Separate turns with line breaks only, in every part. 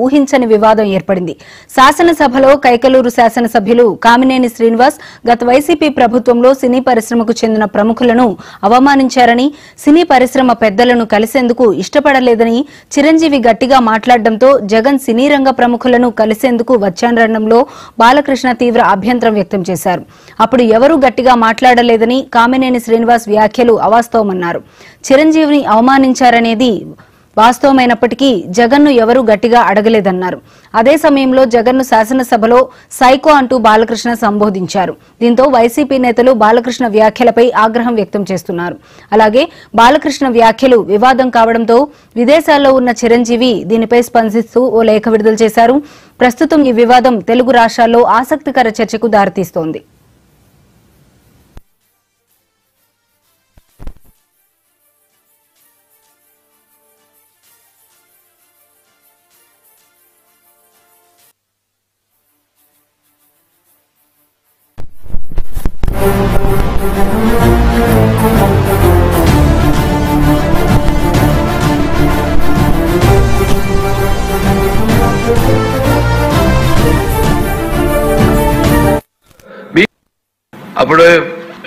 ఊహించని వివాదం ఏర్పడింది. శాసనసభలో కైకలూరు శాసనసభ్యులు కామినేని శ్రీనివాస్ గత వైసీపీ ప్రభుత్వంలో సినీ పరిశ్రమకు చెందిన ప్రముఖులను అవమానించారని, సినీ పరిశ్రమ పెద్దలను కలిసేందుకు ఇష్టపడలేదని చిరంజీవి గట్టిగా మాట్లాడడంతో జగన్ సినీ రంగ ప్రముఖులను కలిసేందుకు వచ్చారనడంలో బాలకృష్ణ తీవ్ర అభ్యంతరం వ్యక్తం చేశారు. అప్పుడు ఎవరూ గట్టిగా మాట్లాడలేదని కామినేని శ్రీనివాస్ వ్యాఖ్యలు అవాస్తవమన్నారు. చిరంజీవిని అవమానించారనేది వాస్తవమైనప్పటికీ జగన్ను ఎవరూ గట్టిగా అడగలేదన్నారు. అదే సమయంలో జగన్ను శాసనసభలో సైకో అంటూ బాలకృష్ణ సంబోధించారు. దీంతో వైసీపీ నేతలు బాలకృష్ణ వ్యాఖ్యలపై ఆగ్రహం వ్యక్తం చేస్తున్నారు. అలాగే బాలకృష్ణ వ్యాఖ్యలు వివాదం కావడంతో విదేశాల్లో ఉన్న చిరంజీవి దీనిపై స్పందిస్తూ ఓ లేఖ విడుదల చేశారు. ప్రస్తుతం ఈ వివాదం తెలుగు రాష్ట్రాల్లో ఆసక్తికర చర్చకు దారితీస్తోంది.
అప్పుడు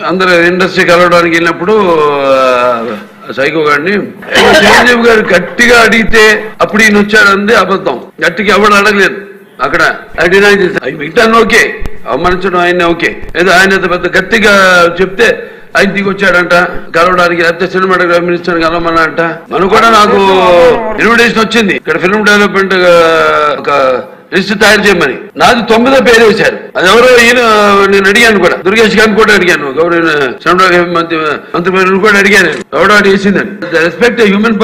అందరూ ఇండస్ట్రీ కలవడానికి వెళ్ళినప్పుడు సైకో గారిని చిరంజీవి గారు గట్టిగా అడిగితే అప్పుడు ఈయన వచ్చాడంది అబద్ధం. గట్టిగా ఎవరు అడగలేదు. అక్కడ డినై చేశారు. మిగతాను ఓకే, అవమానించడం ఆయన ఓకే, ఏదో ఆయన పెద్ద గట్టిగా చెప్తే ఆయన దిగి వచ్చాడంట కలవడానికి, లేకపోతే సినిమాటోగ్రఫీ మినిస్టర్ కలవమన్నా అంట. మనం కూడా నాకు ఇన్విటేషన్ వచ్చింది ఇక్కడ ఫిల్మ్ డెవలప్మెంట్ ఒక లిస్ట్ తయారు చేయమని. నాది 9వ పేరు వేశారు. అది ఎవరో ఈయన నేను అడిగాను కూడా, దుర్గేష్ గారిని కూడా అడిగాను, సినిమాటోగ్రఫీ మంత్రి కూడా అడిగాను ఎవడో వేసిందని. Respect human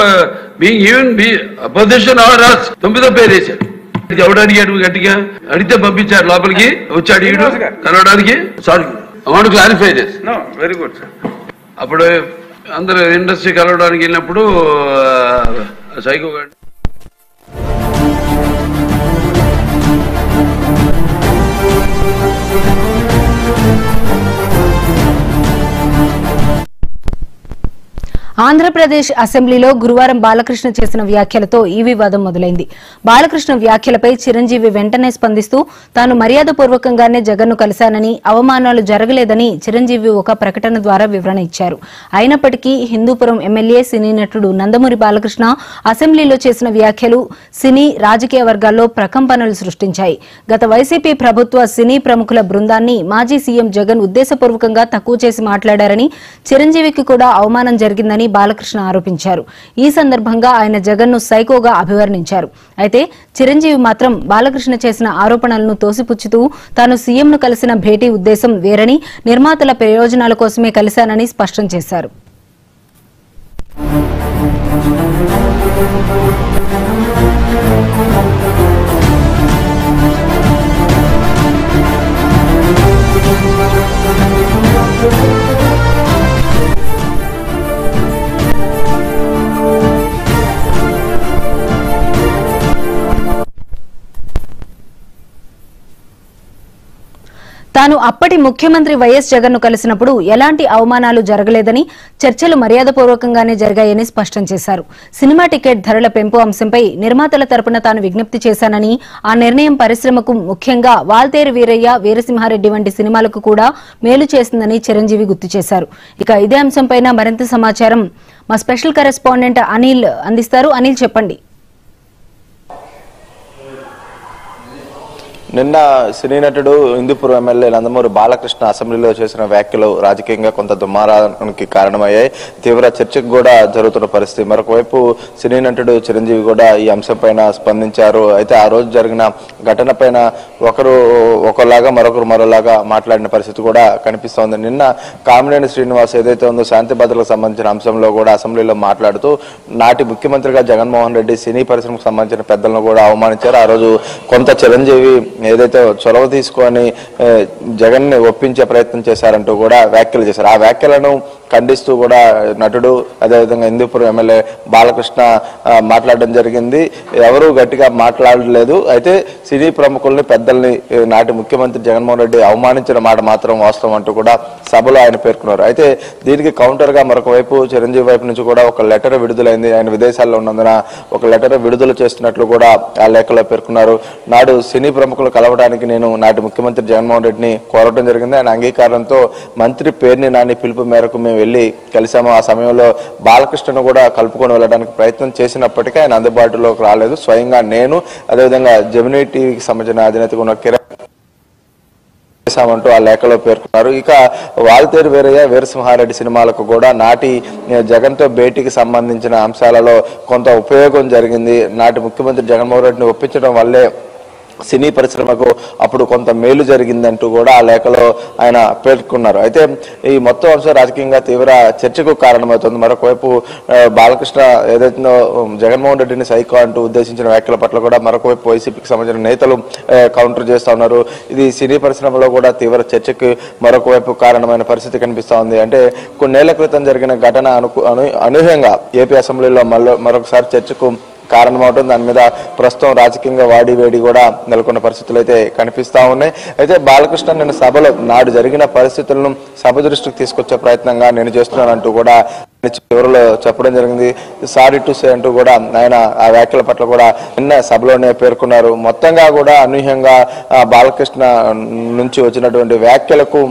being even opposition our రాస్ 9వ పేరు వేశారు. ఎవడు అడిగాడు గట్టిగా అడిగితే పంపించారు లోపలికి, వచ్చి అడిగాడు కలవడానికి. Sorry, I want to clarify this. Very good sir. అప్పుడు అందరూ ఇండస్ట్రీ కలవడానికి వెళ్ళినప్పుడు సైకో గారు
ఆంధ్రప్రదేశ్ అసెంబ్లీలో గురువారం బాలకృష్ణ చేసిన వ్యాఖ్యలతో ఈ వివాదం మొదలైంది. బాలకృష్ణ వ్యాఖ్యలపై చిరంజీవి వెంటనే స్పందిస్తూ తాను మర్యాదపూర్వకంగానే జగన్ను కలిశానని, అవమానాలు జరగలేదని చిరంజీవి ఒక ప్రకటన ద్వారా వివరణ ఇచ్చారు. అయినప్పటికీ హిందూపురం ఎమ్మెల్యే సినీ నటుడు నందమూరి బాలకృష్ణ అసెంబ్లీలో చేసిన వ్యాఖ్యలు సినీ రాజకీయ వర్గాల్లో ప్రకంపనలు సృష్టించాయి. గత వైసీపీ ప్రభుత్వ సినీ ప్రముఖుల బృందాన్ని మాజీ సీఎం జగన్ ఉద్దేశపూర్వకంగా తక్కువ చేసి మాట్లాడారని, చిరంజీవికి కూడా అవమానం జరిగిందని బాలకృష్ణ ఆరోపించారు. ఈ సందర్భంగా ఆయన జగన్ను సైకోగా అభివర్ణించారు. అయితే చిరంజీవి మాత్రం బాలకృష్ణ చేసిన ఆరోపణలను తోసిపుచ్చుతూ తాను సీఎంను కలిసిన భేటీ ఉద్దేశం వేరని, నిర్మాతల ప్రయోజనాల కోసమే కలిశానని స్పష్టం చేశారు. తాను అప్పటి ముఖ్యమంత్రి వైఎస్ జగన్ను కలిసినప్పుడు ఎలాంటి అవమానాలు జరగలేదని, చర్చలు మర్యాదపూర్వకంగానే జరిగాయని స్పష్టం చేశారు. సినిమా టికెట్ ధరల పెంపు అంశంపై నిర్మాతల తరపున తాను విజ్ఞప్తి చేశానని, ఆ నిర్ణయం పరిశ్రమకు ముఖ్యంగా వాల్తేరు వీరయ్య, వీరసింహారెడ్డి వంటి సినిమాలకు కూడా మేలు చేసిందని చిరంజీవి గుర్తు చేశారు. ఇక ఇదే అంశంపైన మరింత సమాచారం మా స్పెషల్ కరెస్పాండెంట్ అనిల్ అందిస్తారు. అనిల్, చెప్పండి.
నిన్న సినీ నటుడు హిందూపురం ఎమ్మెల్యే నందమూరి బాలకృష్ణ అసెంబ్లీలో చేసిన వ్యాఖ్యలు రాజకీయంగా కొంత దుమారానికి కారణమయ్యాయి. తీవ్ర చర్చకు కూడా జరుగుతున్న పరిస్థితి. మరొక వైపు సినీ నటుడు చిరంజీవి కూడా ఈ అంశంపైన స్పందించారు. అయితే ఆ రోజు జరిగిన ఘటన పైన ఒకరు ఒకలాగా మరొకరు మరోలాగా మాట్లాడిన పరిస్థితి కూడా కనిపిస్తోంది. నిన్న కామినేని శ్రీనివాస్ ఏదైతే ఉందో శాంతి భద్రతలకు సంబంధించిన అంశంలో కూడా అసెంబ్లీలో మాట్లాడుతూ నాటి ముఖ్యమంత్రిగా జగన్మోహన్ రెడ్డి సినీ పరిశ్రమకు సంబంధించిన పెద్దలను కూడా అవమానించారు. ఆ రోజు కొంత చిరంజీవి ఏదైతే చొరవ తీసుకొని జగన్ని ఒప్పించే ప్రయత్నం చేశారంటూ కూడా వ్యాఖ్యలు చేశారు. ఆ వ్యాఖ్యలను ఖండిస్తూ కూడా నటుడు అదేవిధంగా హిందూపురం ఎమ్మెల్యే బాలకృష్ణ మాట్లాడడం జరిగింది. ఎవరూ గట్టిగా మాట్లాడలేదు. అయితే సినీ ప్రముఖుల్ని పెద్దల్ని నాటి ముఖ్యమంత్రి జగన్మోహన్ రెడ్డి అవమానించిన మాట మాత్రం వాస్తవం అంటూ కూడా సభలో ఆయన పేర్కొన్నారు. అయితే దీనికి కౌంటర్ గా మరొక వైపు చిరంజీవి వైపు నుంచి కూడా ఒక లెటర్ విడుదలైంది. ఆయన విదేశాల్లో ఉన్నందున ఒక లెటర్ విడుదల చేస్తున్నట్లు కూడా ఆ లేఖలో పేర్కొన్నారు. నాడు సినీ ప్రముఖులు కలవడానికి నేను నాటి ముఖ్యమంత్రి జగన్మోహన్ రెడ్డిని కోరడం జరిగింది. ఆయన అంగీకారంతో మంత్రి పేర్ని నాని పిలుపు మేరకు మేము వెళ్లి కలిసాము. ఆ సమయంలో బాలకృష్ణను కూడా కలుపుకొని వెళ్ళడానికి ప్రయత్నం చేసినప్పటికీ ఆయన అందుబాటులోకి రాలేదు. స్వయంగా నేను అదేవిధంగా జెమినీ టీవీకి సంబంధించిన అధినేతగా ఉన్న కిరణ్ చేశామంటూ ఆ లేఖలో పేర్కొన్నారు. ఇక వాల్తేరు వీరయ్య వీరసింహారెడ్డి సినిమాలకు కూడా నాటి జగన్తో భేటీకి సంబంధించిన అంశాలలో కొంత ఉపయోగం జరిగింది. నాటి ముఖ్యమంత్రి జగన్మోహన్ రెడ్డిని ఒప్పించడం వల్లే సినీ పరిశ్రమకు అప్పుడు కొంత మేలు జరిగిందంటూ కూడా ఆ లేఖలో ఆయన పేర్కొన్నారు. అయితే ఈ మొత్తం అంశం రాజకీయంగా తీవ్ర చర్చకు కారణమవుతుంది. మరొకవైపు బాలకృష్ణ ఏదైతే జగన్మోహన్ రెడ్డిని సైకో అంటూ ఉద్దేశించిన వ్యాఖ్యల పట్ల కూడా మరొకవైపు వైసీపీకి సంబంధించిన నేతలు కౌంటర్ చేస్తా ఉన్నారు. ఇది సినీ పరిశ్రమలో కూడా తీవ్ర చర్చకు మరొకవైపు కారణమైన పరిస్థితి కనిపిస్తా ఉంది. అంటే కొన్నేళ్ల క్రితం జరిగిన ఘటన అనూహ్యంగా ఏపీ అసెంబ్లీలో మరొకసారి చర్చకు కారణమవడం, దాని మీద ప్రస్తుతం రాజకీయంగా వాడి వేడి కూడా నెలకొన్న పరిస్థితులు అయితే కనిపిస్తా ఉన్నాయి. అయితే బాలకృష్ణ నిన్న సభలో నాడు జరిగిన పరిస్థితులను సభ దృష్టికి తీసుకొచ్చే ప్రయత్నంగా నేను చేస్తున్నానంటూ కూడా చివరిలో చెప్పడం జరిగింది. సారీ టు సే అంటూ కూడా ఆయన ఆ వ్యాఖ్యల పట్ల కూడా నిన్న సభలోనే పేర్కొన్నారు. మొత్తంగా కూడా అనూహ్యంగా బాలకృష్ణ నుంచి వచ్చినటువంటి వ్యాఖ్యలకు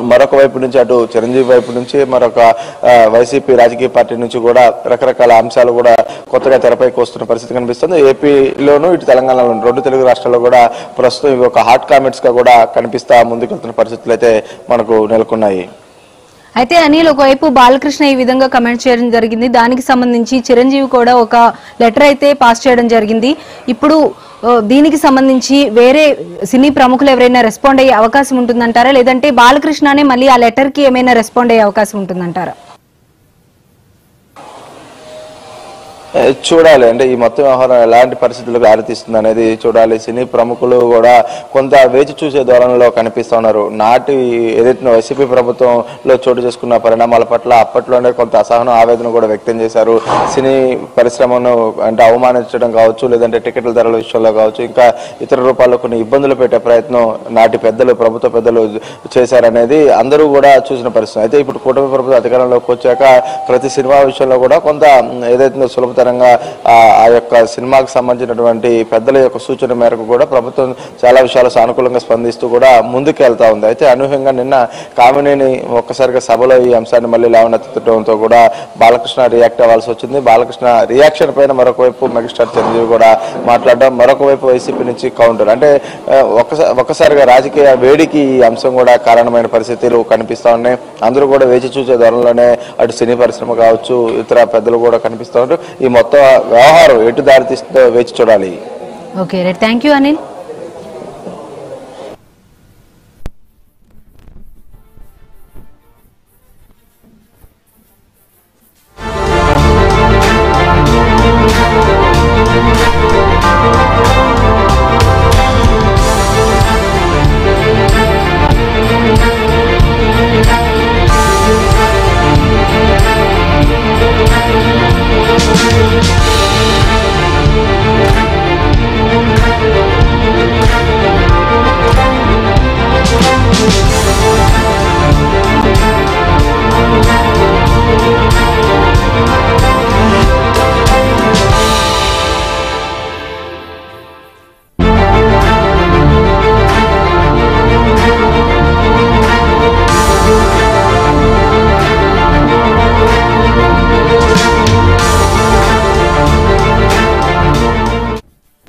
మరొక వైపు నుంచి అటు చిరంజీవి వైపు నుంచి మరొక వైసీపీ రాజకీయ పార్టీ నుంచి కూడా రకరకాల అంశాలు కూడా కొత్తగా తెరపైకి వస్తున్న పరిస్థితి కనిపిస్తుంది. ఏపీలోను ఇటు తెలంగాణలో రెండు తెలుగు రాష్ట్రాల్లో కూడా ప్రస్తుతం ఇవి ఒక హాట్ కామెంట్స్ గా కూడా కనిపిస్తా ముందుకెళ్తున్న పరిస్థితులు అయితే మనకు నెలకొన్నాయి.
అయితే అనిల్, ఒకవైపు బాలకృష్ణ ఈ విధంగా కమెంట్ చేయడం జరిగింది. దానికి సంబంధించి చిరంజీవి కూడా ఒక లెటర్ అయితే పాస్ చేయడం జరిగింది. ఇప్పుడు దీనికి సంబంధించి వేరే సినీ ప్రముఖులు ఎవరైనా రెస్పాండ్ అయ్యే అవకాశం ఉంటుందంటారా, లేదంటే బాలకృష్ణనే మళ్ళీ ఆ లెటర్ కి ఏమైనా రెస్పాండ్ అయ్యే అవకాశం ఉంటుందంటారా?
చూడాలి. అంటే ఈ మొత్తం వ్యవహారం ఎలాంటి పరిస్థితులకు దారితీస్తుంది అనేది చూడాలి. సినీ ప్రముఖులు కూడా కొంత వేచి చూసే ధోరణిలో కనిపిస్తా ఉన్నారు. నాటి ఏదైతే వైసీపీ ప్రభుత్వంలో చోటు చేసుకున్న పరిణామాల పట్ల అప్పట్లోనే కొంత అసహనం ఆవేదన కూడా వ్యక్తం చేశారు. సినీ పరిశ్రమను అంటే అవమానించడం కావచ్చు, లేదంటే టికెట్ల ధరల విషయంలో కావచ్చు, ఇంకా ఇతర రూపాల్లో కొన్ని ఇబ్బందులు పెట్టే ప్రయత్నం నాటి పెద్దలు, ప్రభుత్వ పెద్దలు చేశారనేది అందరూ కూడా చూసిన పరిస్థితి. అయితే ఇప్పుడు కూటమి ప్రభుత్వం అధికారంలోకి వచ్చాక ప్రతి సినిమా విషయంలో కూడా కొంత ఏదైతే సులభ ఆ యొక్క సినిమాకు సంబంధించినటువంటి పెద్దల యొక్క సూచన మేరకు కూడా ప్రభుత్వం చాలా విషయాలు సానుకూలంగా స్పందిస్తూ కూడా ముందుకు వెళ్తా ఉంది. అయితే అనూహ్యంగా నిన్న కామినేని ఒక్కసారిగా సభలో ఈ అంశాన్ని మళ్ళీ లేవనెత్తడంతో కూడా బాలకృష్ణ రియాక్ట్ అవ్వాల్సి వచ్చింది. బాలకృష్ణ రియాక్షన్ పైన మరొక వైపు మెగాస్టార్ చిరంజీవి కూడా మాట్లాడడం, మరొక వైపు వైసీపీ నుంచి కౌంటర్. అంటే ఒక్కసారిగా రాజకీయ వేడికి ఈ అంశం కూడా కారణమైన పరిస్థితులు కనిపిస్తా ఉన్నాయి. అందరూ కూడా వేచి చూసే ధోరణిలోనే అటు సినీ పరిశ్రమ కావచ్చు, ఇతర పెద్దలు కూడా కనిపిస్తూ ఉంటారు. ఈ మొత్తం వ్యవహారం ఎటు దారితీస్తుందో వేచి చూడాలి.
Okay right, thank you Anil.